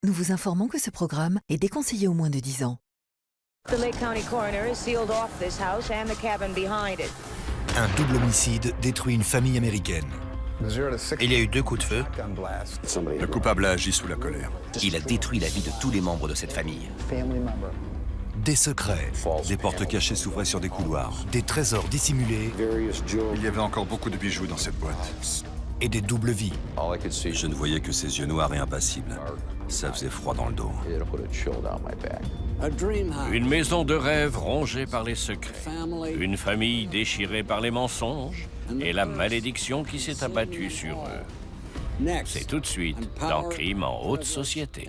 nous vous informons que ce programme est déconseillé aux moins de 10 ans. The Lake County coroner has sealed off this house and the cabin behind it. Un double homicide détruit une famille américaine. Il y a eu 2 coups de feu. Le coupable a agi sous la colère. Il a détruit la vie de tous les membres de cette famille. Des secrets, Des portes cachées s'ouvraient sur des couloirs. des trésors dissimulés Il y avait encore beaucoup de bijoux dans cette boîte. et des doubles vies. Je ne voyais que ses yeux noirs et impassibles. Ça faisait froid dans le dos. Une maison de rêve rongée par les secrets. Une famille déchirée par les mensonges et la malédiction qui s'est abattue sur eux. C'est tout de suite dans Crime en haute société.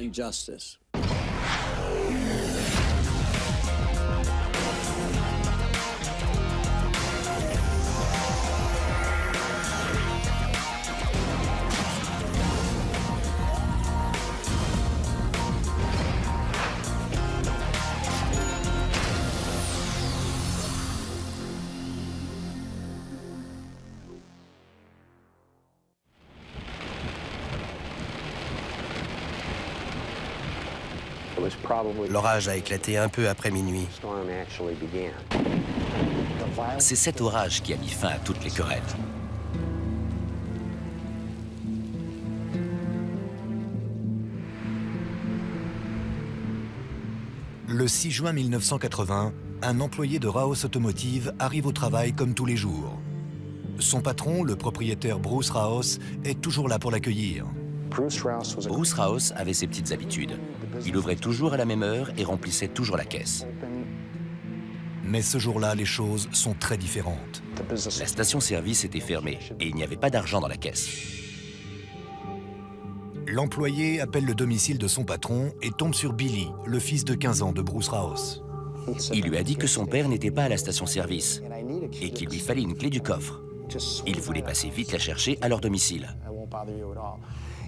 L'orage a éclaté un peu après minuit. C'est cet orage qui a mis fin à toutes les querelles. Le 6 juin 1980, un employé de Raos Automotive arrive au travail comme tous les jours. Son patron, le propriétaire Bruce Raos, est toujours là pour l'accueillir. Bruce Raos avait ses petites habitudes. Il ouvrait toujours à la même heure et remplissait toujours la caisse. Mais ce jour-là, les choses sont très différentes. La station-service était fermée et il n'y avait pas d'argent dans la caisse. L'employé appelle le domicile de son patron et tombe sur Billy, le fils de 15 ans de Bruce Raos. Il lui a dit que son père n'était pas à la station-service et qu'il lui fallait une clé du coffre. Il voulait passer vite la chercher à leur domicile.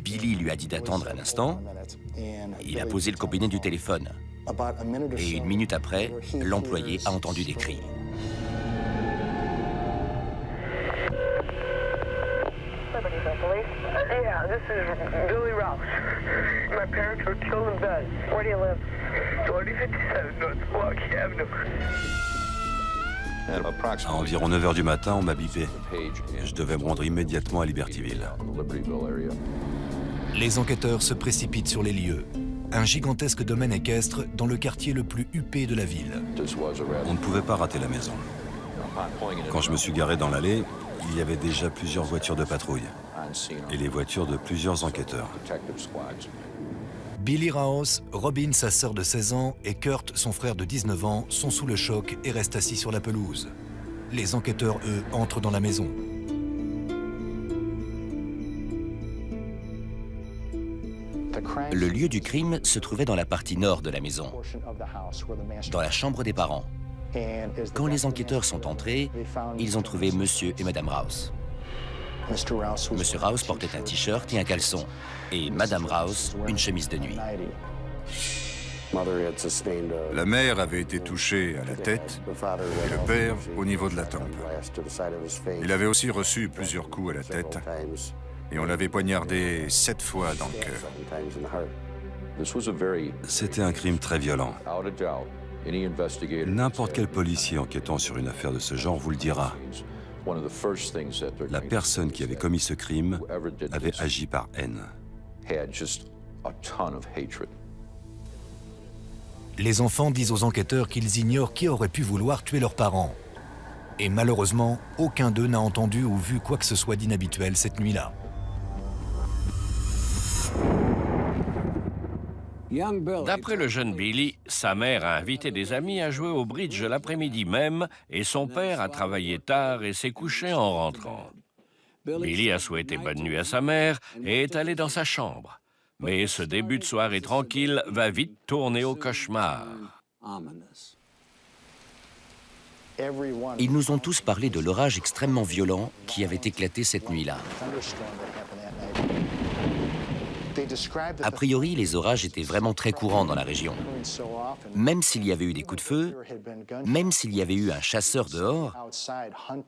Billy lui a dit d'attendre un instant. Il a posé le combiné du téléphone. Et 1 minute après, l'employé a entendu des cris. Yeah, this is Billy Rouse. My parents were killed in bed. Where do you live? 2057 North Milwaukee Avenue. À environ 9 h du matin, on m'a bipé. Je devais me rendre immédiatement à Libertyville. Les enquêteurs se précipitent sur les lieux. Un gigantesque domaine équestre dans le quartier le plus huppé de la ville. On ne pouvait pas rater la maison. Quand je me suis garé dans l'allée, il y avait déjà plusieurs voitures de patrouille et les voitures de plusieurs enquêteurs. Billy Raos, Robin, sa sœur de 16 ans, et Kurt, son frère de 19 ans, sont sous le choc et restent assis sur la pelouse. Les enquêteurs, eux, entrent dans la maison. Le lieu du crime se trouvait dans la partie nord de la maison, dans la chambre des parents. Quand les enquêteurs sont entrés, ils ont trouvé Monsieur et Madame Rouse. Monsieur Rouse portait un t-shirt et un caleçon, et Madame Rouse une chemise de nuit. La mère avait été touchée à la tête et le père au niveau de la tempe. Il avait aussi reçu plusieurs coups à la tête et on l'avait poignardé 7 fois dans le cœur. C'était un crime très violent. N'importe quel policier enquêtant sur une affaire de ce genre vous le dira. La personne qui avait commis ce crime avait agi par haine. Les enfants disent aux enquêteurs qu'ils ignorent qui aurait pu vouloir tuer leurs parents. Et malheureusement, aucun d'eux n'a entendu ou vu quoi que ce soit d'inhabituel cette nuit-là. D'après le jeune Billy, sa mère a invité des amis à jouer au bridge l'après-midi même et son père a travaillé tard et s'est couché en rentrant. Billy a souhaité bonne nuit à sa mère et est allé dans sa chambre. Mais ce début de soirée tranquille va vite tourner au cauchemar. Ils nous ont tous parlé de l'orage extrêmement violent qui avait éclaté cette nuit-là. A priori, les orages étaient vraiment très courants dans la région. Même s'il y avait eu des coups de feu, même s'il y avait eu un chasseur dehors,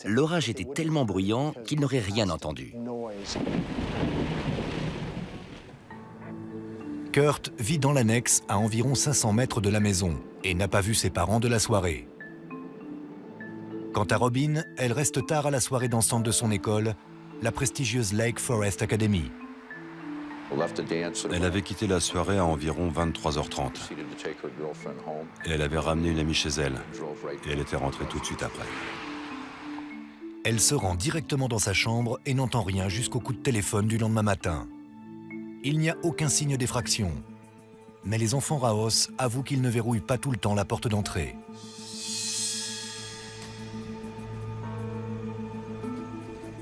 l'orage était tellement bruyant qu'il n'aurait rien entendu. Kurt vit dans l'annexe à environ 500 mètres de la maison et n'a pas vu ses parents de la soirée. Quant à Robin, elle reste tard à la soirée dansante de son école, la prestigieuse Lake Forest Academy. Elle avait quitté la soirée à environ 23h30. Et elle avait ramené une amie chez elle. Et elle était rentrée tout de suite après. Elle se rend directement dans sa chambre et n'entend rien jusqu'au coup de téléphone du lendemain matin. Il n'y a aucun signe d'effraction. Mais les enfants Raos avouent qu'ils ne verrouillent pas tout le temps la porte d'entrée.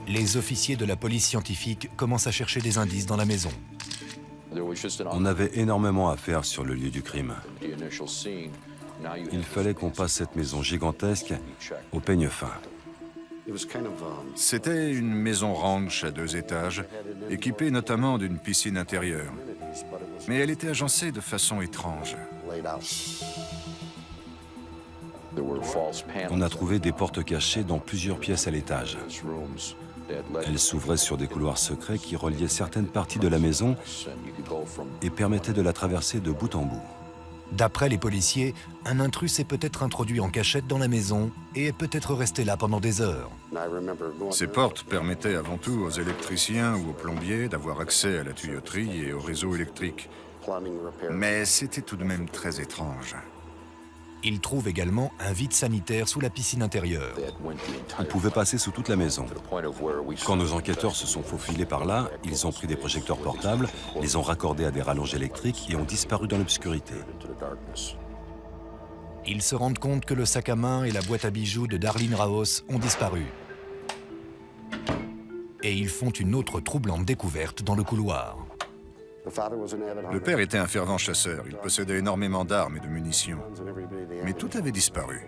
Les officiers de la police scientifique commencent à chercher des indices dans la maison. On avait énormément à faire sur le lieu du crime. Il fallait qu'on passe cette maison gigantesque au peigne fin. C'était une maison ranch à 2 étages, équipée notamment d'une piscine intérieure. Mais elle était agencée de façon étrange. On a trouvé des portes cachées dans plusieurs pièces à l'étage. Elles s'ouvraient sur des couloirs secrets qui reliaient certaines parties de la maison et permettaient de la traverser de bout en bout. D'après les policiers, un intrus s'est peut-être introduit en cachette dans la maison et est peut-être resté là pendant des heures. Ces portes permettaient avant tout aux électriciens ou aux plombiers d'avoir accès à la tuyauterie et au réseau électrique. Mais c'était tout de même très étrange. Ils trouvent également un vide sanitaire sous la piscine intérieure. On pouvait passer sous toute la maison. Quand nos enquêteurs se sont faufilés par là, ils ont pris des projecteurs portables, les ont raccordés à des rallonges électriques et ont disparu dans l'obscurité. Ils se rendent compte que le sac à main et la boîte à bijoux de Darlene Raos ont disparu. Et ils font une autre troublante découverte dans le couloir. Le père était un fervent chasseur. Il possédait énormément d'armes et de munitions. Mais tout avait disparu.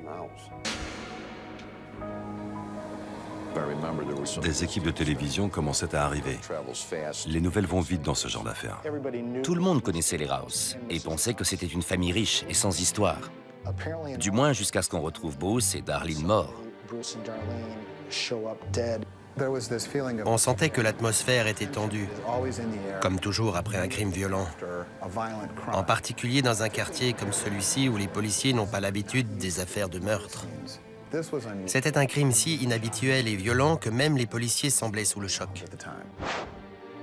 Des équipes de télévision commençaient à arriver. Les nouvelles vont vite dans ce genre d'affaires. Tout le monde connaissait les Raos et pensait que c'était une famille riche et sans histoire. Du moins jusqu'à ce qu'on retrouve Bruce et Darlene morts. On sentait que l'atmosphère était tendue, comme toujours après un crime violent. En particulier dans un quartier comme celui-ci où les policiers n'ont pas l'habitude des affaires de meurtre. C'était un crime si inhabituel et violent que même les policiers semblaient sous le choc.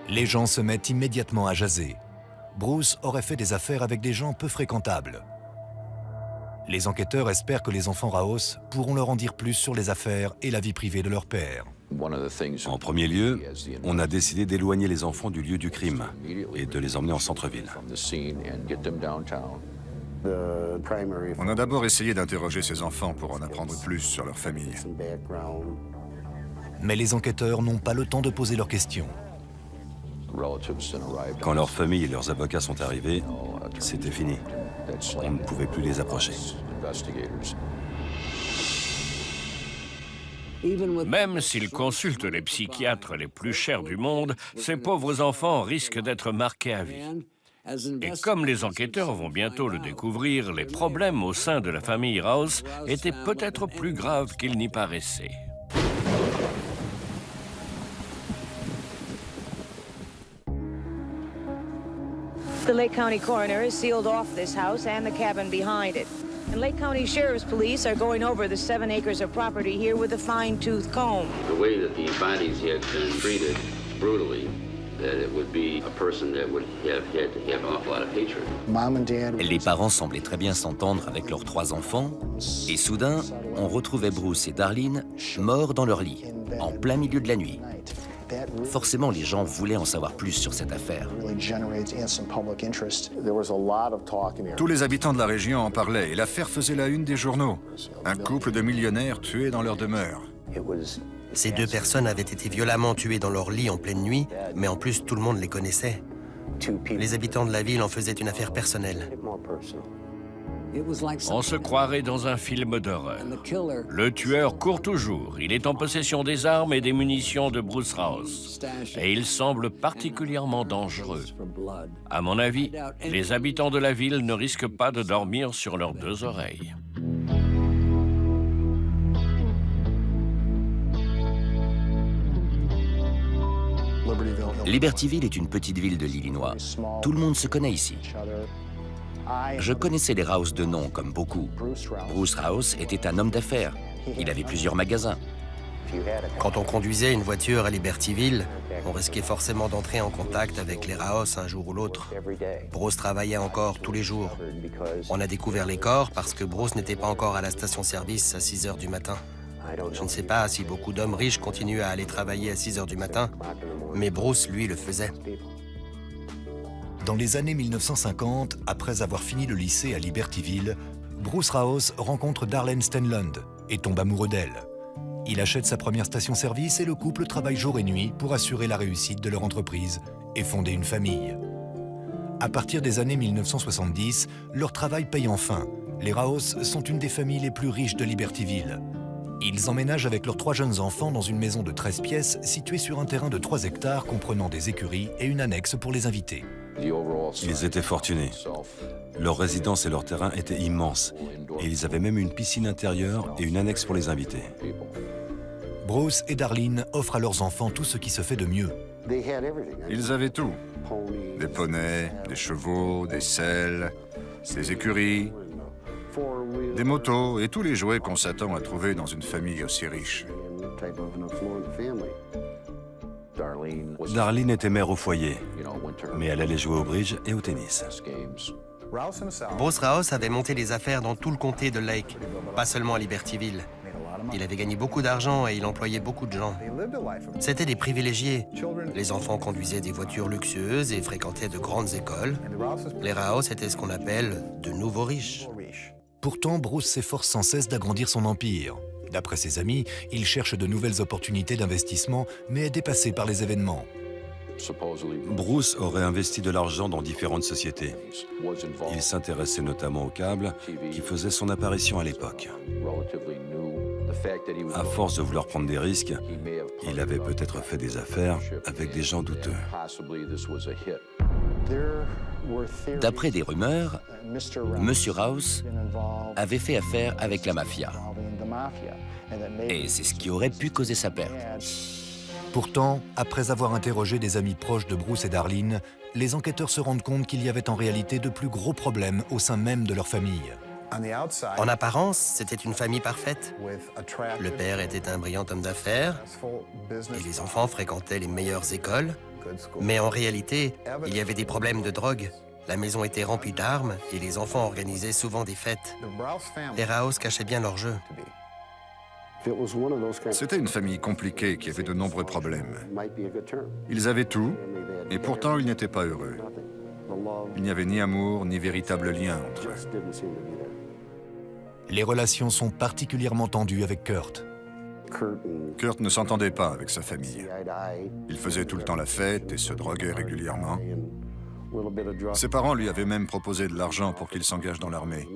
Les gens se mettent immédiatement à jaser. Bruce aurait fait des affaires avec des gens peu fréquentables. Les enquêteurs espèrent que les enfants Raos pourront leur en dire plus sur les affaires et la vie privée de leur père. En premier lieu, on a décidé d'éloigner les enfants du lieu du crime et de les emmener en centre-ville. On a d'abord essayé d'interroger ces enfants pour en apprendre plus sur leur famille. Mais les enquêteurs n'ont pas le temps de poser leurs questions. Quand leurs familles et leurs avocats sont arrivés, c'était fini. On ne pouvait plus les approcher. Même s'ils consultent les psychiatres les plus chers du monde, ces pauvres enfants risquent d'être marqués à vie. Et comme les enquêteurs vont bientôt le découvrir, les problèmes au sein de la famille Raos étaient peut-être plus graves qu'ils n'y paraissaient. The Lake County coroner has sealed off this house and the cabin behind it. And Lake County Sheriff's Police are going over the 7 acres of property here with a fine-tooth comb. The way that the bodies had been treated brutally, that it would be a person that would have had to have an awful lot of hatred. Les parents semblaient très bien s'entendre avec leurs 3 enfants, et soudain, on retrouvait Bruce et Darlene morts dans leur lit, en plein milieu de la nuit. Forcément, les gens voulaient en savoir plus sur cette affaire. Tous les habitants de la région en parlaient et l'affaire faisait la une des journaux. Un couple de millionnaires tués dans leur demeure. Ces 2 personnes avaient été violemment tuées dans leur lit en pleine nuit, mais en plus tout le monde les connaissait. Les habitants de la ville en faisaient une affaire personnelle. On se croirait dans un film d'horreur. Le tueur court toujours. Il est en possession des armes et des munitions de Bruce Raos. Et il semble particulièrement dangereux. À mon avis, les habitants de la ville ne risquent pas de dormir sur leurs 2 oreilles. Libertyville est une petite ville de l'Illinois. Tout le monde se connaît ici. Je connaissais les Rouse de nom, comme beaucoup. Bruce Rouse était un homme d'affaires. Il avait plusieurs magasins. Quand on conduisait une voiture à Libertyville, on risquait forcément d'entrer en contact avec les Raos un jour ou l'autre. Bruce travaillait encore tous les jours. On a découvert les corps parce que Bruce n'était pas encore à la station-service à 6 heures du matin. Je ne sais pas si beaucoup d'hommes riches continuent à aller travailler à 6 heures du matin, mais Bruce, lui, le faisait. Dans les années 1950, après avoir fini le lycée à Libertyville, Bruce Rouse rencontre Darlene Stenlund et tombe amoureux d'elle. Il achète sa première station-service et le couple travaille jour et nuit pour assurer la réussite de leur entreprise et fonder une famille. À partir des années 1970, leur travail paye enfin. Les Rouse sont une des familles les plus riches de Libertyville. Ils emménagent avec leurs 3 jeunes enfants dans une maison de 13 pièces située sur un terrain de 3 hectares comprenant des écuries et une annexe pour les invités. Ils étaient fortunés. Leur résidence et leur terrain étaient immenses. Et ils avaient même une piscine intérieure et une annexe pour les invités. Bruce et Darlene offrent à leurs enfants tout ce qui se fait de mieux. Ils avaient tout. Des poneys, des chevaux, des selles, des écuries, des motos et tous les jouets qu'on s'attend à trouver dans une famille aussi riche. Darlene était mère au foyer, mais elle allait jouer au bridge et au tennis. Bruce Rouse avait monté les affaires dans tout le comté de Lake, pas seulement à Libertyville. Il avait gagné beaucoup d'argent et il employait beaucoup de gens. C'étaient des privilégiés. Les enfants conduisaient des voitures luxueuses et fréquentaient de grandes écoles. Les Rouse étaient ce qu'on appelle de nouveaux riches. Pourtant, Bruce s'efforce sans cesse d'agrandir son empire. D'après ses amis, il cherche de nouvelles opportunités d'investissement, mais est dépassé par les événements. Bruce aurait investi de l'argent dans différentes sociétés. Il s'intéressait notamment au câble, qui faisait son apparition à l'époque. À force de vouloir prendre des risques, il avait peut-être fait des affaires avec des gens douteux. D'après des rumeurs, M. Rouse avait fait affaire avec la mafia. Et c'est ce qui aurait pu causer sa perte. Pourtant, après avoir interrogé des amis proches de Bruce et Darlene, les enquêteurs se rendent compte qu'il y avait en réalité de plus gros problèmes au sein même de leur famille. En apparence, c'était une famille parfaite. Le père était un brillant homme d'affaires et les enfants fréquentaient les meilleures écoles. Mais en réalité, il y avait des problèmes de drogue. La maison était remplie d'armes et les enfants organisaient souvent des fêtes. Les Rouse cachaient bien leur jeu. C'était une famille compliquée qui avait de nombreux problèmes. Ils avaient tout, et pourtant ils n'étaient pas heureux. Il n'y avait ni amour, ni véritable lien entre eux. Les relations sont particulièrement tendues avec Kurt. Kurt ne s'entendait pas avec sa famille. Il faisait tout le temps la fête et se droguait régulièrement. Ses parents lui avaient même proposé de l'argent pour qu'il s'engage dans l'armée.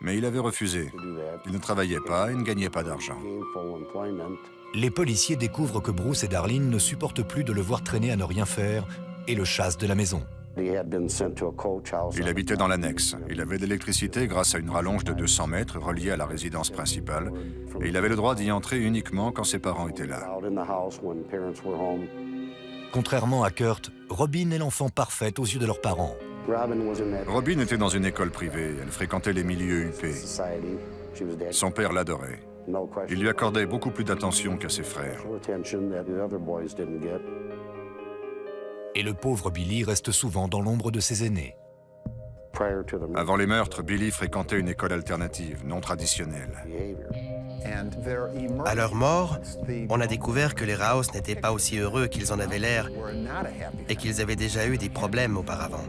Mais il avait refusé. Il ne travaillait pas et ne gagnait pas d'argent. Les policiers découvrent que Bruce et Darlene ne supportent plus de le voir traîner à ne rien faire et le chassent de la maison. Il habitait dans l'annexe. Il avait de l'électricité grâce à une rallonge de 200 mètres reliée à la résidence principale. Et il avait le droit d'y entrer uniquement quand ses parents étaient là. Contrairement à Kurt, Robin est l'enfant parfaite aux yeux de leurs parents. Robin était dans une école privée. Elle fréquentait les milieux huppés. Son père l'adorait. Il lui accordait beaucoup plus d'attention qu'à ses frères. Et le pauvre Billy reste souvent dans l'ombre de ses aînés. Avant les meurtres, Billy fréquentait une école alternative, non traditionnelle. À leur mort, on a découvert que les Rouse n'étaient pas aussi heureux qu'ils en avaient l'air et qu'ils avaient déjà eu des problèmes auparavant.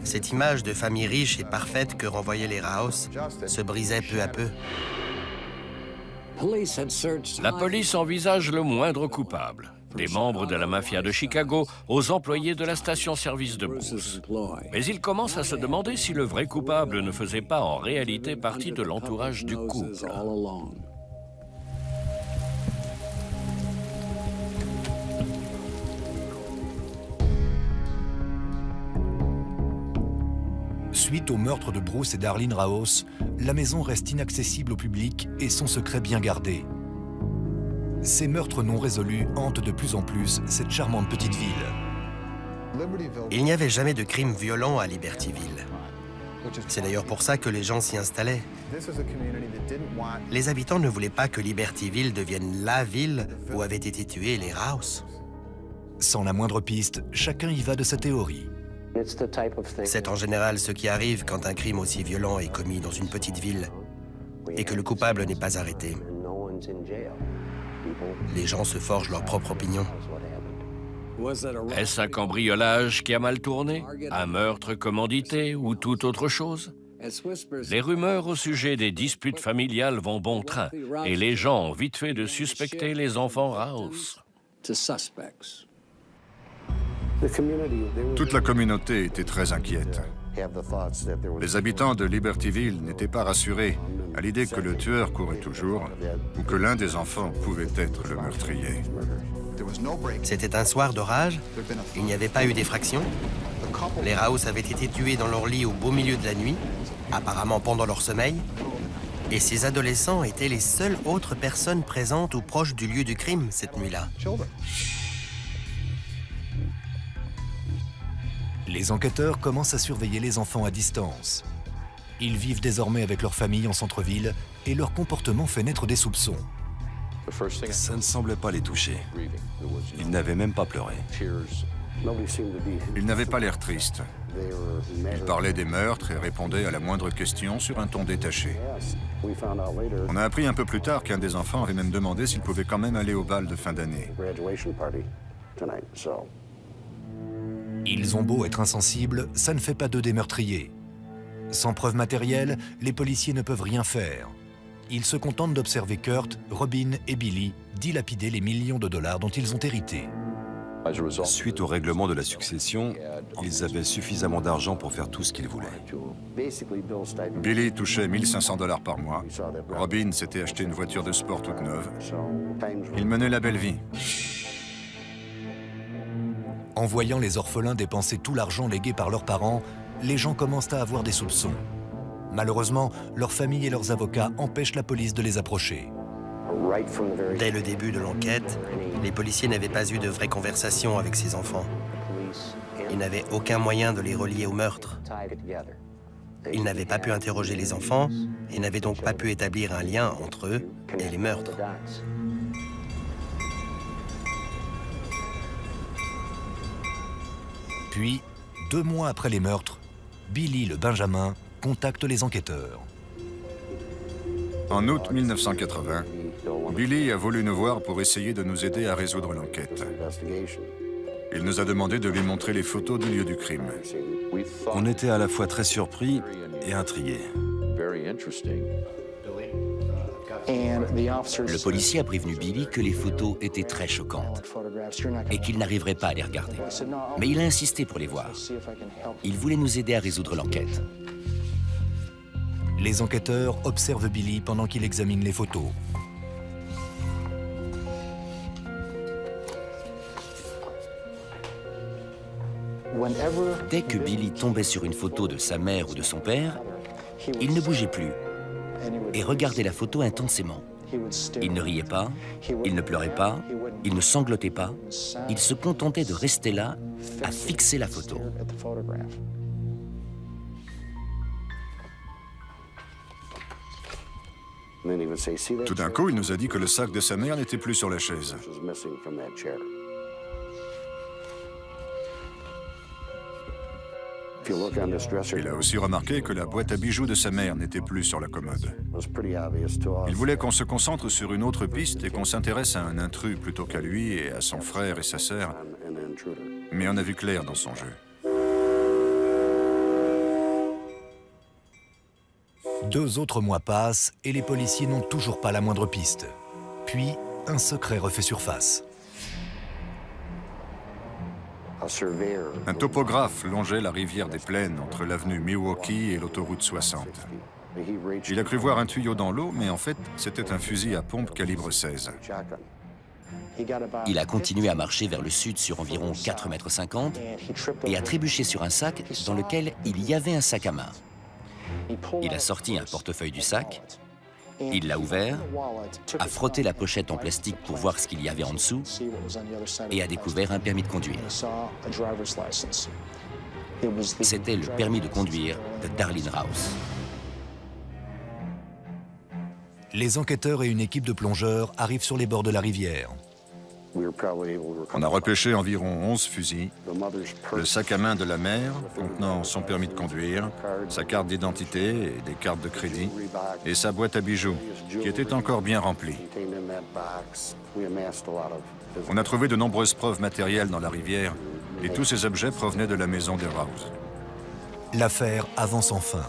Cette image de famille riche et parfaite que renvoyaient les Rouse se brisait peu à peu. La police envisage le moindre coupable, des membres de la mafia de Chicago aux employés de la station-service de Bruce. Mais ils commencent à se demander si le vrai coupable ne faisait pas en réalité partie de l'entourage du couple. Suite au meurtre de Bruce et Darlene Rouse, la maison reste inaccessible au public et son secret bien gardé. Ces meurtres non résolus hantent de plus en plus cette charmante petite ville. Il n'y avait jamais de crime violent à Libertyville. C'est d'ailleurs pour ça que les gens s'y installaient. Les habitants ne voulaient pas que Libertyville devienne la ville où avaient été tués les Rouse. Sans la moindre piste, chacun y va de sa théorie. C'est en général ce qui arrive quand un crime aussi violent est commis dans une petite ville et que le coupable n'est pas arrêté. Les gens se forgent leur propre opinion. Est-ce un cambriolage qui a mal tourné? Un meurtre commandité ou toute autre chose? Les rumeurs au sujet des disputes familiales vont bon train et les gens ont vite fait de suspecter les enfants Rouse. Toute la communauté était très inquiète. Les habitants de Libertyville n'étaient pas rassurés à l'idée que le tueur courait toujours ou que l'un des enfants pouvait être le meurtrier. C'était un soir d'orage, il n'y avait pas eu d'effraction. Les Rouse avaient été tués dans leur lit au beau milieu de la nuit, apparemment pendant leur sommeil, et ces adolescents étaient les seules autres personnes présentes ou proches du lieu du crime cette nuit-là. Les enquêteurs commencent à surveiller les enfants à distance. Ils vivent désormais avec leur famille en centre-ville et leur comportement fait naître des soupçons. Ça ne semblait pas les toucher. Ils n'avaient même pas pleuré. Ils n'avaient pas l'air tristes. Ils parlaient des meurtres et répondaient à la moindre question sur un ton détaché. On a appris un peu plus tard qu'un des enfants avait même demandé s'il pouvait quand même aller au bal de fin d'année. Ils ont beau être insensibles, ça ne fait pas d'eux des meurtriers. Sans preuve matérielle, les policiers ne peuvent rien faire. Ils se contentent d'observer Kurt, Robin et Billy dilapider les millions de dollars dont ils ont hérité. Suite au règlement de la succession, ils avaient suffisamment d'argent pour faire tout ce qu'ils voulaient. Billy touchait 1 500 $ par mois. Robin s'était acheté une voiture de sport toute neuve. Il menait la belle vie. En voyant les orphelins dépenser tout l'argent légué par leurs parents, les gens commencent à avoir des soupçons. Malheureusement, leurs familles et leurs avocats empêchent la police de les approcher. Dès le début de l'enquête, les policiers n'avaient pas eu de vraie conversation avec ces enfants. Ils n'avaient aucun moyen de les relier au meurtre. Ils n'avaient pas pu interroger les enfants et n'avaient donc pas pu établir un lien entre eux et les meurtres. Puis, 2 mois après les meurtres, Billy le Benjamin contacte les enquêteurs. En août 1980, Billy a voulu nous voir pour essayer de nous aider à résoudre l'enquête. Il nous a demandé de lui montrer les photos du lieu du crime. On était à la fois très surpris et intrigués. Le policier a prévenu Billy que les photos étaient très choquantes et qu'il n'arriverait pas à les regarder. Mais il a insisté pour les voir. Il voulait nous aider à résoudre l'enquête. Les enquêteurs observent Billy pendant qu'il examine les photos. Dès que Billy tombait sur une photo de sa mère ou de son père, il ne bougeait plus et regardait la photo intensément. Il ne riait pas, il ne pleurait pas, il ne sanglotait pas. Il se contentait de rester là, à fixer la photo. Tout d'un coup, il nous a dit que le sac de sa mère n'était plus sur la chaise. Il a aussi remarqué que la boîte à bijoux de sa mère n'était plus sur la commode. Il voulait qu'on se concentre sur une autre piste et qu'on s'intéresse à un intrus plutôt qu'à lui et à son frère et sa sœur. Mais on a vu clair dans son jeu. 2 autres mois passent et les policiers n'ont toujours pas la moindre piste. Puis, un secret refait surface. Un topographe longeait la rivière des Plaines entre l'avenue Milwaukee et l'autoroute 60. Il a cru voir un tuyau dans l'eau, mais en fait, c'était un fusil à pompe calibre 16. Il a continué à marcher vers le sud sur environ 4,50 m et a trébuché sur un sac dans lequel il y avait un sac à main. Il a sorti un portefeuille du sac Il l'a ouvert, a frotté la pochette en plastique pour voir ce qu'il y avait en dessous et a découvert un permis de conduire. C'était le permis de conduire de Darlene Rouse. Les enquêteurs et une équipe de plongeurs arrivent sur les bords de la rivière. On a repêché environ 11 fusils, le sac à main de la mère contenant son permis de conduire, sa carte d'identité et des cartes de crédit, et sa boîte à bijoux, qui était encore bien remplie. On a trouvé de nombreuses preuves matérielles dans la rivière, et tous ces objets provenaient de la maison des Rouse. L'affaire avance enfin.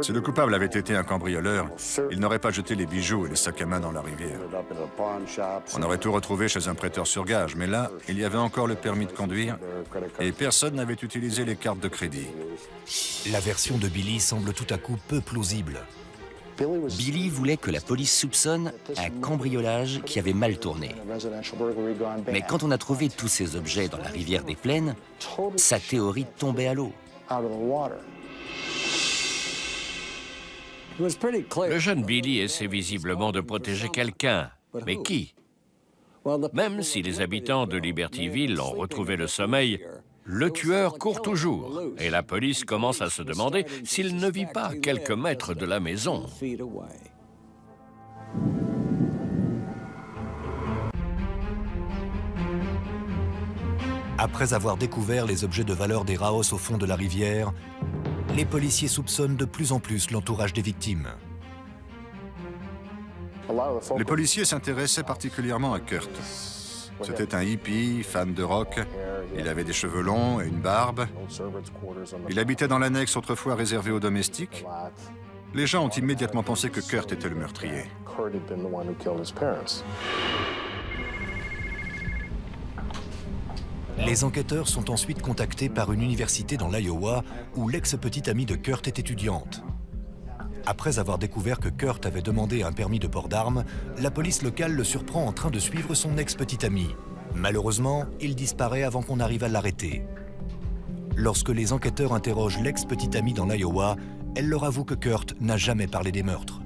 Si le coupable avait été un cambrioleur, il n'aurait pas jeté les bijoux et les sacs à main dans la rivière. On aurait tout retrouvé chez un prêteur sur gage, mais là, il y avait encore le permis de conduire et personne n'avait utilisé les cartes de crédit. La version de Billy semble tout à coup peu plausible. Billy voulait que la police soupçonne un cambriolage qui avait mal tourné. Mais quand on a trouvé tous ces objets dans la rivière des Plaines, sa théorie tombait à l'eau. Le jeune Billy essaie visiblement de protéger quelqu'un. Mais qui? Même si les habitants de Libertyville ont retrouvé le sommeil, le tueur court toujours. Et la police commence à se demander s'il ne vit pas à quelques mètres de la maison. Après avoir découvert les objets de valeur des Raos au fond de la rivière, les policiers soupçonnent de plus en plus l'entourage des victimes. Les policiers s'intéressaient particulièrement à Kurt. C'était un hippie, fan de rock. Il avait des cheveux longs et une barbe. Il habitait dans l'annexe autrefois réservée aux domestiques. Les gens ont immédiatement pensé que Kurt était le meurtrier. Les enquêteurs sont ensuite contactés par une université dans l'Iowa où l'ex-petite amie de Kurt est étudiante. Après avoir découvert que Kurt avait demandé un permis de port d'armes, la police locale le surprend en train de suivre son ex-petite amie. Malheureusement, il disparaît avant qu'on arrive à l'arrêter. Lorsque les enquêteurs interrogent l'ex-petite amie dans l'Iowa, elle leur avoue que Kurt n'a jamais parlé des meurtres.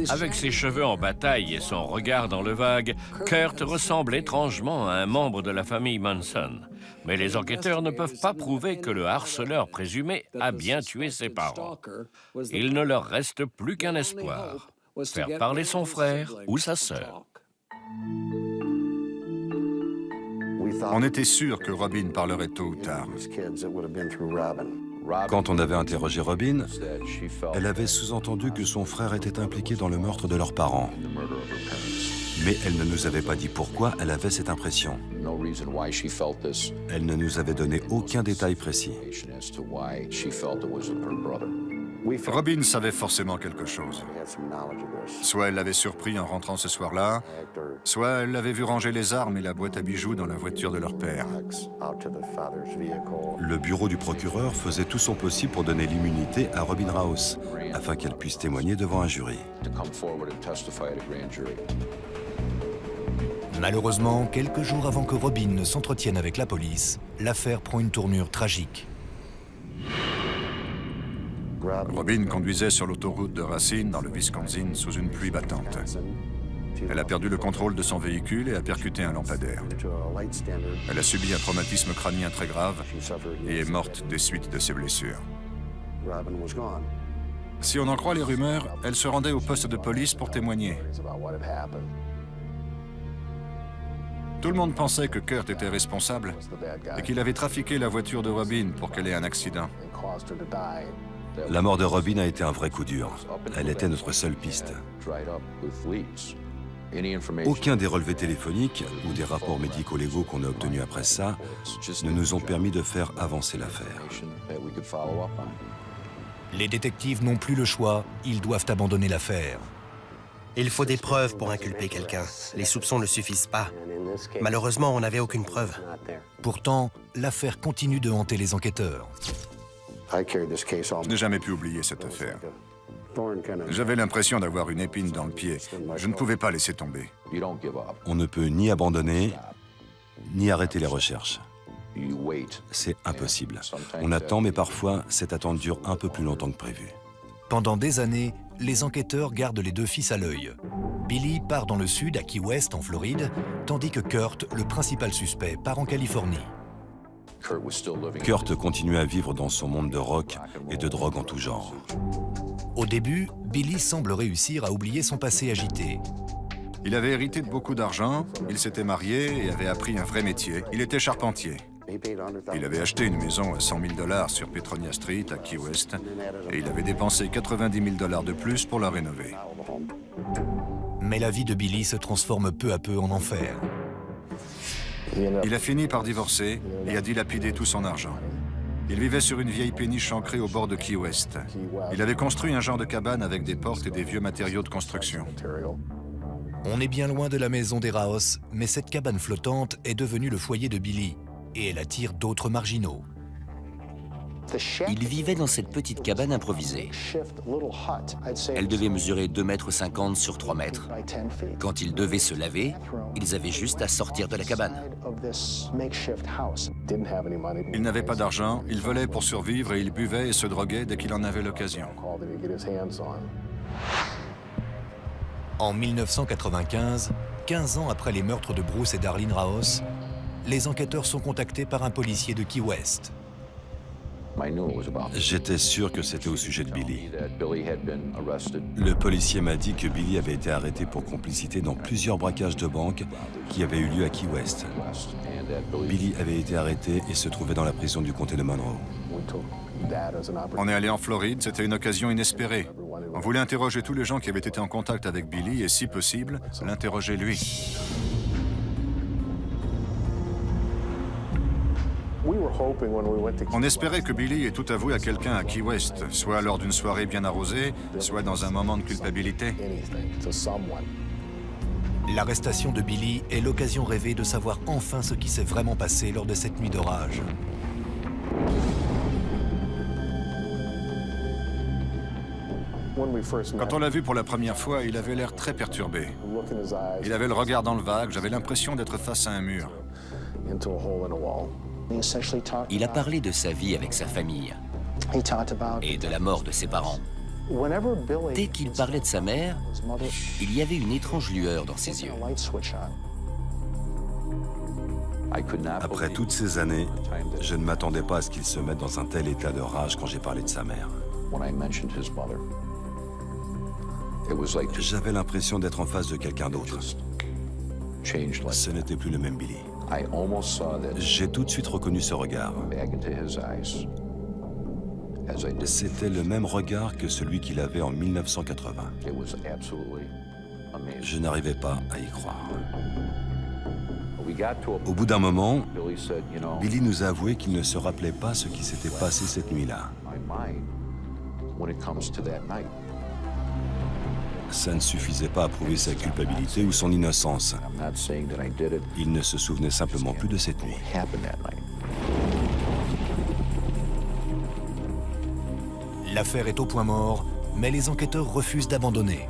Avec ses cheveux en bataille et son regard dans le vague, Kurt ressemble étrangement à un membre de la famille Manson. Mais les enquêteurs ne peuvent pas prouver que le harceleur présumé a bien tué ses parents. Il ne leur reste plus qu'un espoir, faire parler son frère ou sa sœur. On était sûr que Robin parlerait tôt ou tard. Quand on avait interrogé Robin, elle avait sous-entendu que son frère était impliqué dans le meurtre de leurs parents. Mais elle ne nous avait pas dit pourquoi elle avait cette impression. Elle ne nous avait donné aucun détail précis. Robin savait forcément quelque chose. Soit elle l'avait surpris en rentrant ce soir-là, soit elle l'avait vu ranger les armes et la boîte à bijoux dans la voiture de leur père. Le bureau du procureur faisait tout son possible pour donner l'immunité à Robin Rouse, afin qu'elle puisse témoigner devant un jury. Malheureusement, quelques jours avant que Robin ne s'entretienne avec la police, l'affaire prend une tournure tragique. Robin conduisait sur l'autoroute de Racine, dans le Wisconsin, sous une pluie battante. Elle a perdu le contrôle de son véhicule et a percuté un lampadaire. Elle a subi un traumatisme crânien très grave et est morte des suites de ses blessures. Si on en croit les rumeurs, elle se rendait au poste de police pour témoigner. Tout le monde pensait que Kurt était responsable et qu'il avait trafiqué la voiture de Robin pour qu'elle ait un accident. La mort de Robin a été un vrai coup dur. Elle était notre seule piste. Aucun des relevés téléphoniques ou des rapports médico-légaux qu'on a obtenus après ça ne nous ont permis de faire avancer l'affaire. Les détectives n'ont plus le choix, ils doivent abandonner l'affaire. Il faut des preuves pour inculper quelqu'un. Les soupçons ne suffisent pas. Malheureusement, on n'avait aucune preuve. Pourtant, l'affaire continue de hanter les enquêteurs. Je n'ai jamais pu oublier cette affaire. J'avais l'impression d'avoir une épine dans le pied. Je ne pouvais pas laisser tomber. On ne peut ni abandonner, ni arrêter les recherches. C'est impossible. On attend, mais parfois, cette attente dure un peu plus longtemps que prévu. Pendant des années, les enquêteurs gardent les deux fils à l'œil. Billy part dans le sud, à Key West, en Floride, tandis que Kurt, le principal suspect, part en Californie. Kurt continuait à vivre dans son monde de rock et de drogue en tout genre. Au début, Billy semble réussir à oublier son passé agité. Il avait hérité de beaucoup d'argent, il s'était marié et avait appris un vrai métier. Il était charpentier. Il avait acheté une maison à 100 000 $ sur Petronia Street, à Key West, et il avait dépensé 90 000 $ de plus pour la rénover. Mais la vie de Billy se transforme peu à peu en enfer. Il a fini par divorcer et a dilapidé tout son argent. Il vivait sur une vieille péniche ancrée au bord de Key West. Il avait construit un genre de cabane avec des portes et des vieux matériaux de construction. On est bien loin de la maison des Raos, mais cette cabane flottante est devenue le foyer de Billy, et elle attire d'autres marginaux. Il vivait dans cette petite cabane improvisée. Elle devait mesurer 2,50 m sur 3 mètres. Quand ils devaient se laver, ils avaient juste à sortir de la cabane. Il n'avait pas d'argent, il volait pour survivre et il buvait et se droguait dès qu'il en avait l'occasion. En 1995, 15 ans après les meurtres de Bruce et Darlene Raos, les enquêteurs sont contactés par un policier de Key West. J'étais sûr que c'était au sujet de Billy. Le policier m'a dit que Billy avait été arrêté pour complicité dans plusieurs braquages de banques qui avaient eu lieu à Key West. Billy avait été arrêté et se trouvait dans la prison du comté de Monroe. On est allé en Floride, c'était une occasion inespérée. On voulait interroger tous les gens qui avaient été en contact avec Billy et, si possible, l'interroger lui. On espérait que Billy ait tout avoué à quelqu'un à Key West, soit lors d'une soirée bien arrosée, soit dans un moment de culpabilité. L'arrestation de Billy est l'occasion rêvée de savoir enfin ce qui s'est vraiment passé lors de cette nuit d'orage. Quand on l'a vu pour la première fois, il avait l'air très perturbé. Il avait le regard dans le vague, j'avais l'impression d'être face à un mur. Il a parlé de sa vie avec sa famille et de la mort de ses parents. Dès qu'il parlait de sa mère, il y avait une étrange lueur dans ses yeux. Après toutes ces années, je ne m'attendais pas à ce qu'il se mette dans un tel état de rage quand j'ai parlé de sa mère. J'avais l'impression d'être en face de quelqu'un d'autre. Ce n'était plus le même Billy. J'ai tout de suite reconnu ce regard. C'était le même regard que celui qu'il avait en 1980. Je n'arrivais pas à y croire. Au bout d'un moment, Billy nous a avoué qu'il ne se rappelait pas ce qui s'était passé cette nuit-là. Ça ne suffisait pas à prouver sa culpabilité ou son innocence. Il ne se souvenait simplement plus de cette nuit. L'affaire est au point mort, mais les enquêteurs refusent d'abandonner.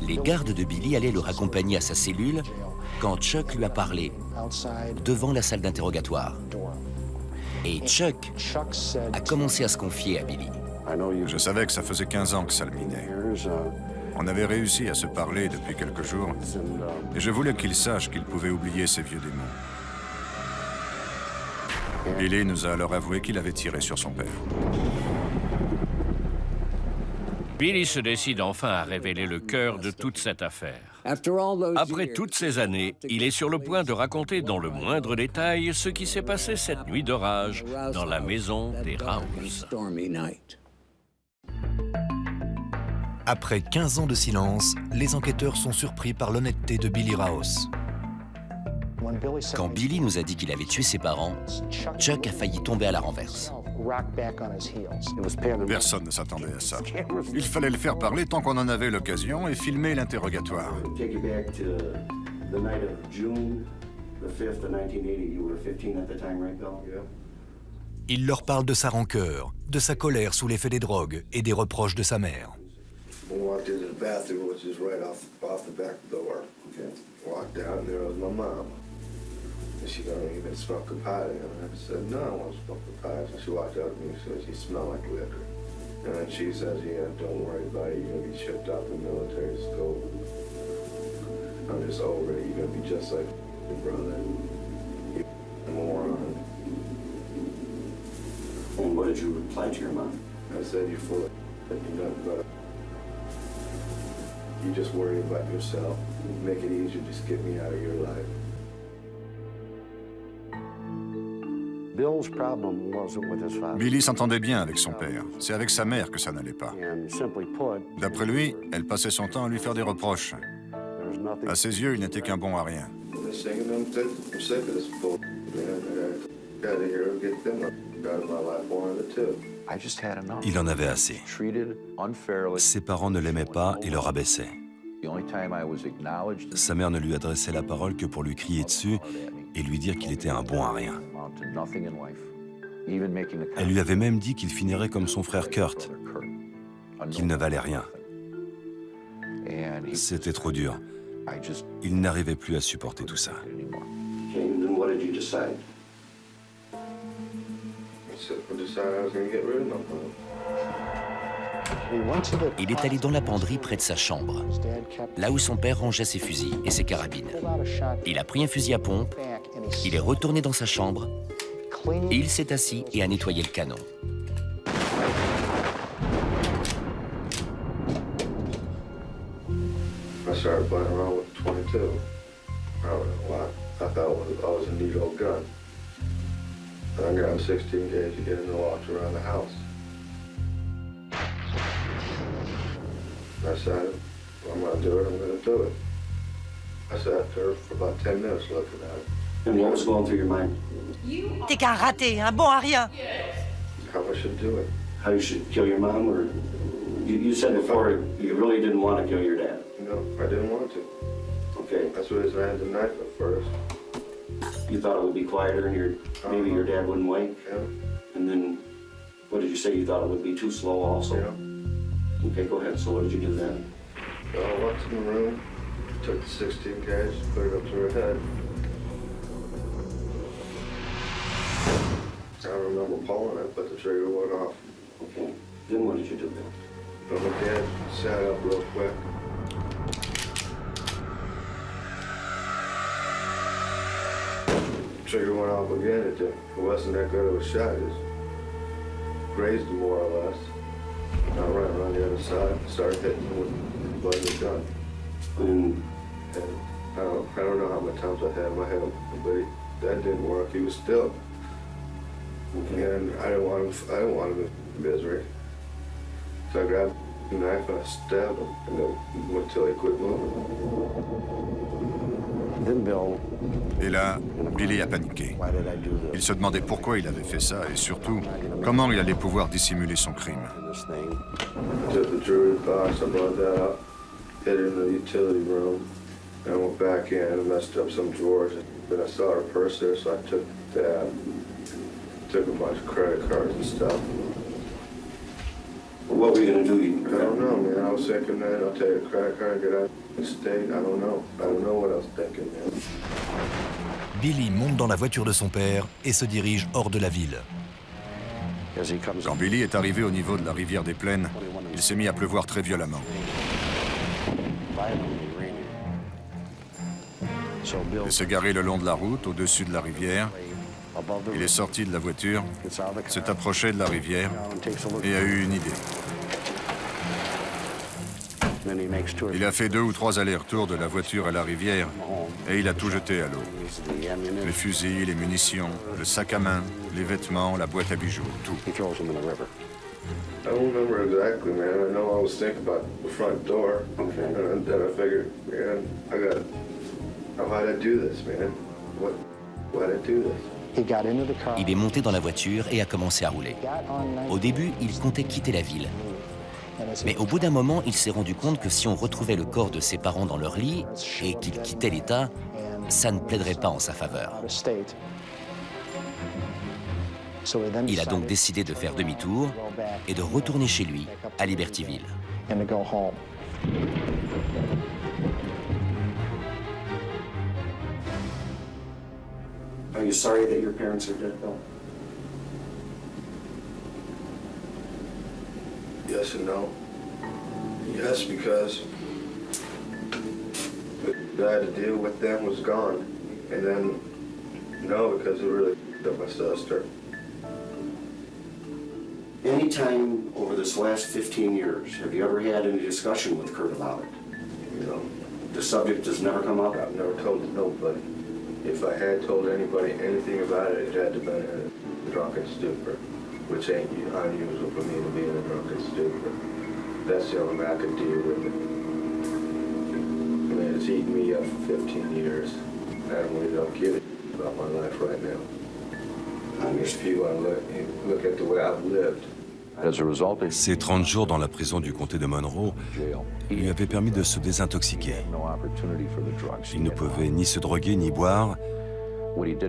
Les gardes de Billy allaient le raccompagner à sa cellule quand Chuck lui a parlé, devant la salle d'interrogatoire. Et Chuck a commencé à se confier à Billy. Je savais que ça faisait 15 ans que ça le minait. On avait réussi à se parler depuis quelques jours, et je voulais qu'il sache qu'il pouvait oublier ses vieux démons. Billy nous a alors avoué qu'il avait tiré sur son père. Billy se décide enfin à révéler le cœur de toute cette affaire. Après toutes ces années, il est sur le point de raconter dans le moindre détail ce qui s'est passé cette nuit d'orage dans la maison des Raos. Après 15 ans de silence, les enquêteurs sont surpris par l'honnêteté de Billy Raos. Quand Billy nous a dit qu'il avait tué ses parents, Chuck a failli tomber à la renverse. Personne ne s'attendait à ça. Il fallait le faire parler tant qu'on en avait l'occasion et filmer l'interrogatoire. Il leur parle de sa rancœur, de sa colère sous l'effet des drogues et des reproches de sa mère. She got even smelled good pie. And I said, no, I want to smoke the pies. And she walked out to me and said, you smell like liquor. And she says, yeah, don't worry about it. You're going to be shipped out to military school. I'm just over it. You're going to be just like your brother. You're a moron. And what did you reply to your mom? I said, you're full of shit. You're nothing but you just worry about yourself. Make it easier. Just get me out of your life. Billy s'entendait bien avec son père. C'est avec sa mère que ça n'allait pas. D'après lui, elle passait son temps à lui faire des reproches. À ses yeux, il n'était qu'un bon à rien. Il en avait assez. Ses parents ne l'aimaient pas et le rabaissaient. Sa mère ne lui adressait la parole que pour lui crier dessus et lui dire qu'il était un bon à rien. Elle lui avait même dit qu'il finirait comme son frère Kurt, qu'il ne valait rien. C'était trop dur. Il n'arrivait plus à supporter tout ça. Il est allé dans la penderie près de sa chambre, là où son père rangeait ses fusils et ses carabines. Il a pris un fusil à pompe, il est retourné dans sa chambre, et il s'est assis et a nettoyé le canon. I started playing around with 22. I don't know why. I thought it was a neat old gun. And I grabbed 16 gauge to get in and walked around the house. I said, I'm going to do it, I'm going to do it. I sat there for about 10 minutes looking at it. And what was going through your mind? T'es qu'un raté, un bon à rien. How I should do it. How you should kill your mom, or you said before you really didn't want to kill your dad. No, I didn't want to. Okay. That's the reason I had the knife at first. You thought it would be quieter and maybe your dad wouldn't wake? Yeah. And then, what did you say? You thought it would be too slow also? Yeah. Okay, go ahead. So what did you do then? So I walked in the room, took the 16 gauge, put it up to her head. I remember pulling it, but the trigger went off. Okay. Then what did you do then? But my dad sat up real quick. Trigger went off again. It wasn't that good of a shot. It just grazed him more or less. I ran around the other side, started hitting him with the butt of the gun. And I don't know how many times I had my head, but that didn't work. He was still. And I didn't want him in misery. So I grabbed the knife and I stabbed him, and then until he quit moving. Et là, Billy a paniqué. Il se demandait pourquoi il avait fait ça et surtout, comment il allait pouvoir dissimuler son crime. I took the jewelry box, I brought that up, hid it in the utility room, and I went back in and messed up some drawers. Then I saw her purse there, so I took that. Took a bunch of credit cards and stuff. What were you going to do? I don't know, man. I was thinking, man, I'll take a credit card and get out of the state. I don't know. I don't know what I was thinking, man. Billy monte dans la voiture de son père et se dirige hors de la ville. Quand Billy est arrivé au niveau de la rivière des Plaines, il s'est mis à pleuvoir très violemment. Il s'est garé le long de la route, au-dessus de la rivière. Il est sorti de la voiture, s'est approché de la rivière et a eu une idée. Il a fait 2 ou 3 allers-retours de la voiture à la rivière et il a tout jeté à l'eau. Les fusils, les munitions, le sac à main, les vêtements, la boîte à bijoux, tout. I don't remember exactly, man. I know I was thinking about the front door. Okay. And then I figured, man, why'd I do this, man? Why'd I do this? Il est monté dans la voiture et a commencé à rouler. Au début, il comptait quitter la ville. Mais au bout d'un moment, il s'est rendu compte que si on retrouvait le corps de ses parents dans leur lit et qu'il quittait l'État, ça ne plaiderait pas en sa faveur. Il a donc décidé de faire demi-tour et de retourner chez lui, à Libertyville. Are you sorry that your parents are dead, Bill? Yes and no. Yes, because the guy I had to deal with then was gone. And then, no, because it really up my sister. Any time over this last 15 years, have you ever had any discussion with Kurt about it? You know, The subject has never come up? I've never told nobody. If I had told anybody anything about it, it had to have been a drunken stupor, which ain't unusual for me to be in a drunken stupor. That's the only way I could deal with it. I mean, it's eaten me up for 15 years. I really don't give a about my life right now. I'm just few I look at the way I've lived. Ces 30 jours dans la prison du comté de Monroe lui avaient permis de se désintoxiquer. Il ne pouvait ni se droguer ni boire.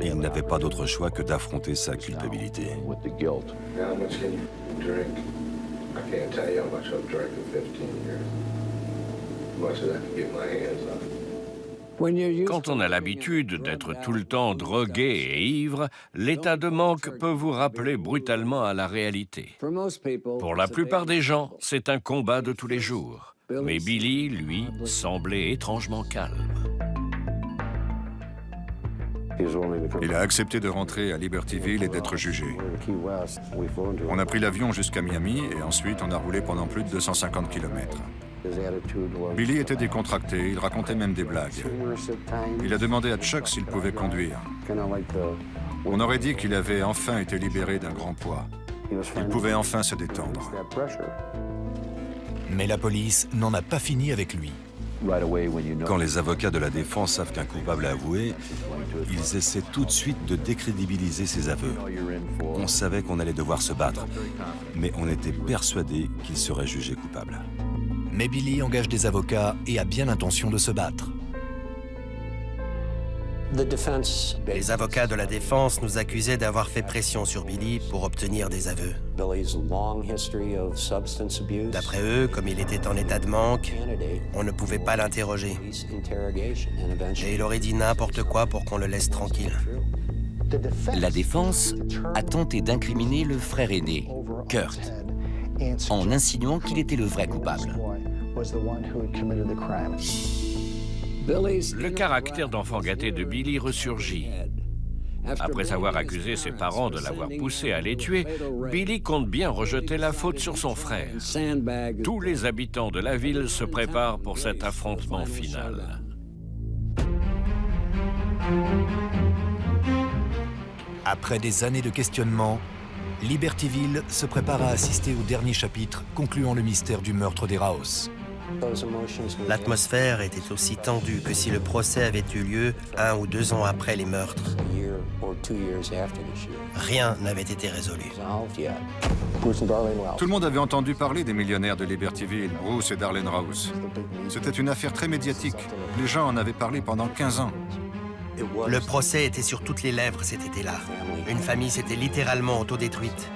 Il n'avait pas d'autre choix que d'affronter sa culpabilité. Now, how much can you drink? I can't tell you how much I've drank in 15 years. As much as I can get my hands on. Quand on a l'habitude d'être tout le temps drogué et ivre, l'état de manque peut vous rappeler brutalement à la réalité. Pour la plupart des gens, c'est un combat de tous les jours. Mais Billy, lui, semblait étrangement calme. Il a accepté de rentrer à Libertyville et d'être jugé. On a pris l'avion jusqu'à Miami et ensuite on a roulé pendant plus de 250 km. Billy était décontracté, il racontait même des blagues. Il a demandé à Chuck s'il pouvait conduire. On aurait dit qu'il avait enfin été libéré d'un grand poids. Il pouvait enfin se détendre. Mais la police n'en a pas fini avec lui. Quand les avocats de la défense savent qu'un coupable a avoué, ils essaient tout de suite de décrédibiliser ses aveux. On savait qu'on allait devoir se battre, mais on était persuadé qu'il serait jugé coupable. Mais Billy engage des avocats et a bien l'intention de se battre. Les avocats de la défense nous accusaient d'avoir fait pression sur Billy pour obtenir des aveux. D'après eux, comme il était en état de manque, on ne pouvait pas l'interroger. Et il aurait dit n'importe quoi pour qu'on le laisse tranquille. La défense a tenté d'incriminer le frère aîné, Kurt, en insinuant qu'il était le vrai coupable. Le caractère d'enfant gâté de Billy ressurgit. Après avoir accusé ses parents de l'avoir poussé à les tuer, Billy compte bien rejeter la faute sur son frère. Tous les habitants de la ville se préparent pour cet affrontement final. Après des années de questionnement, Libertyville se prépare à assister au dernier chapitre concluant le mystère du meurtre des Raos. L'atmosphère était aussi tendue que si le procès avait eu lieu 1 ou 2 ans après les meurtres. Rien n'avait été résolu. Tout le monde avait entendu parler des millionnaires de Libertyville, Bruce et Darlene Rouse. C'était une affaire très médiatique. Les gens en avaient parlé pendant 15 ans. Le procès était sur toutes les lèvres cet été-là. Une famille s'était littéralement autodétruite.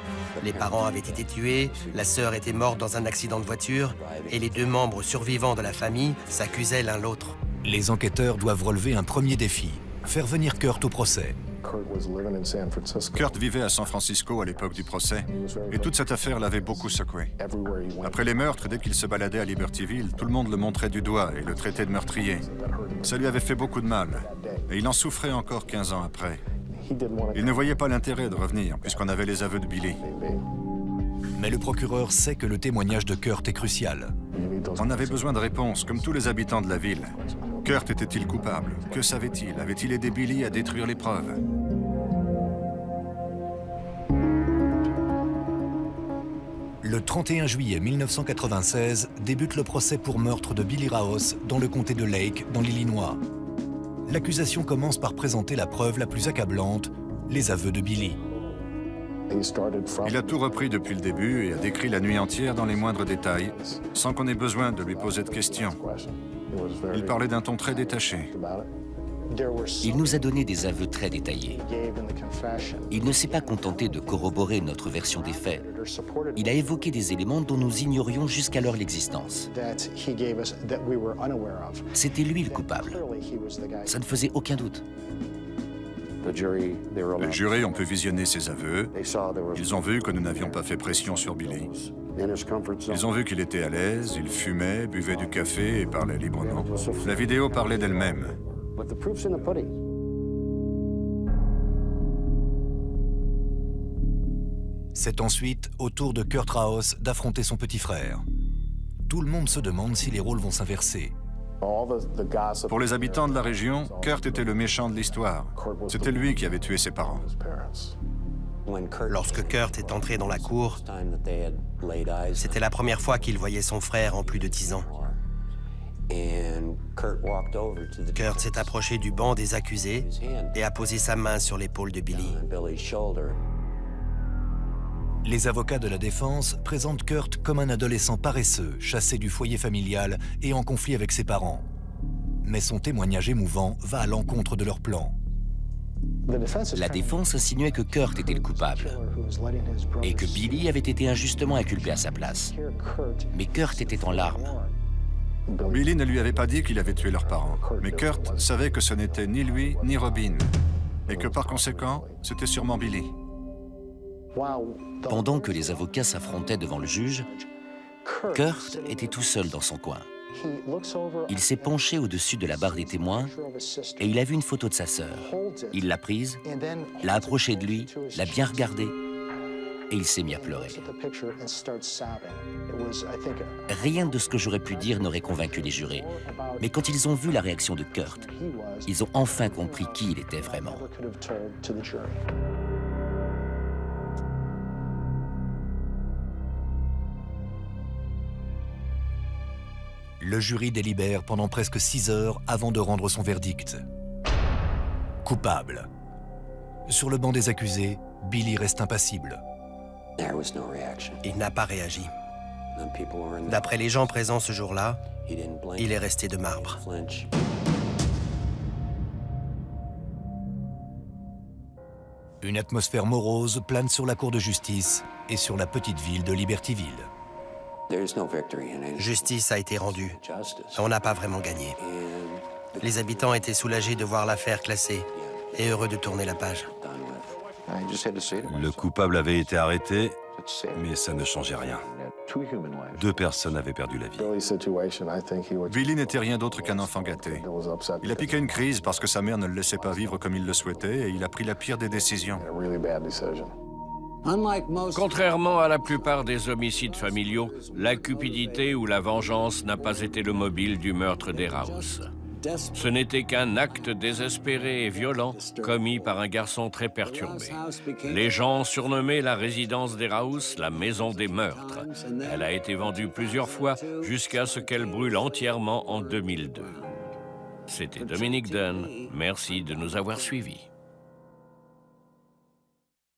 Les parents avaient été tués, la sœur était morte dans un accident de voiture, et les 2 membres survivants de la famille s'accusaient l'un l'autre. Les enquêteurs doivent relever un premier défi, faire venir Kurt au procès. Kurt vivait à San Francisco à l'époque du procès, et toute cette affaire l'avait beaucoup secoué. Après les meurtres, dès qu'il se baladait à Libertyville, tout le monde le montrait du doigt et le traitait de meurtrier. Ça lui avait fait beaucoup de mal, et il en souffrait encore 15 ans après. Il ne voyait pas l'intérêt de revenir, puisqu'on avait les aveux de Billy. Mais le procureur sait que le témoignage de Kurt est crucial. On avait besoin de réponses, comme tous les habitants de la ville. Kurt était-il coupable? Que savait-il? Avait-il aidé Billy à détruire les preuves? Le 31 juillet 1996 débute le procès pour meurtre de Billy Raos dans le comté de Lake, dans l'Illinois. L'accusation commence par présenter la preuve la plus accablante, les aveux de Billy. Il a tout repris depuis le début et a décrit la nuit entière dans les moindres détails, sans qu'on ait besoin de lui poser de questions. Il parlait d'un ton très détaché. Il nous a donné des aveux très détaillés. Il ne s'est pas contenté de corroborer notre version des faits. Il a évoqué des éléments dont nous ignorions jusqu'alors l'existence. C'était lui le coupable. Ça ne faisait aucun doute. Les jurés ont pu visionner ses aveux. Ils ont vu que nous n'avions pas fait pression sur Billy. Ils ont vu qu'il était à l'aise, il fumait, buvait du café et parlait librement. La vidéo parlait d'elle-même. C'est ensuite au tour de Kurt Raos d'affronter son petit frère. Tout le monde se demande si les rôles vont s'inverser. Pour les habitants de la région, Kurt était le méchant de l'histoire. C'était lui qui avait tué ses parents. Lorsque Kurt est entré dans la cour, c'était la première fois qu'il voyait son frère en plus de 10 ans. Kurt s'est approché du banc des accusés et a posé sa main sur l'épaule de Billy. Les avocats de la défense présentent Kurt comme un adolescent paresseux, chassé du foyer familial et en conflit avec ses parents. Mais son témoignage émouvant va à l'encontre de leur plan. La défense insinuait que Kurt était le coupable et que Billy avait été injustement inculpé à sa place. Mais Kurt était en larmes. Billy ne lui avait pas dit qu'il avait tué leurs parents, mais Kurt savait que ce n'était ni lui ni Robin, et que par conséquent, c'était sûrement Billy. Pendant que les avocats s'affrontaient devant le juge, Kurt était tout seul dans son coin. Il s'est penché au-dessus de la barre des témoins et il a vu une photo de sa sœur. Il l'a prise, l'a approchée de lui, l'a bien regardée et il s'est mis à pleurer. Rien de ce que j'aurais pu dire n'aurait convaincu les jurés. Mais quand ils ont vu la réaction de Kurt, ils ont enfin compris qui il était vraiment. Le jury délibère pendant presque 6 heures avant de rendre son verdict. Coupable. Sur le banc des accusés, Billy reste impassible. Il n'a pas réagi. D'après les gens présents ce jour-là, il est resté de marbre. Une atmosphère morose plane sur la cour de justice et sur la petite ville de Libertyville. Justice a été rendue. On n'a pas vraiment gagné. Les habitants étaient soulagés de voir l'affaire classée et heureux de tourner la page. Le coupable avait été arrêté, mais ça ne changeait rien. 2 personnes avaient perdu la vie. Billy n'était rien d'autre qu'un enfant gâté. Il a piqué une crise parce que sa mère ne le laissait pas vivre comme il le souhaitait et il a pris la pire des décisions. Contrairement à la plupart des homicides familiaux, la cupidité ou la vengeance n'a pas été le mobile du meurtre des Raos. Ce n'était qu'un acte désespéré et violent commis par un garçon très perturbé. Les gens surnommaient la résidence des Raos la maison des meurtres. Elle a été vendue plusieurs fois jusqu'à ce qu'elle brûle entièrement en 2002. C'était Dominique Dunn. Merci de nous avoir suivis.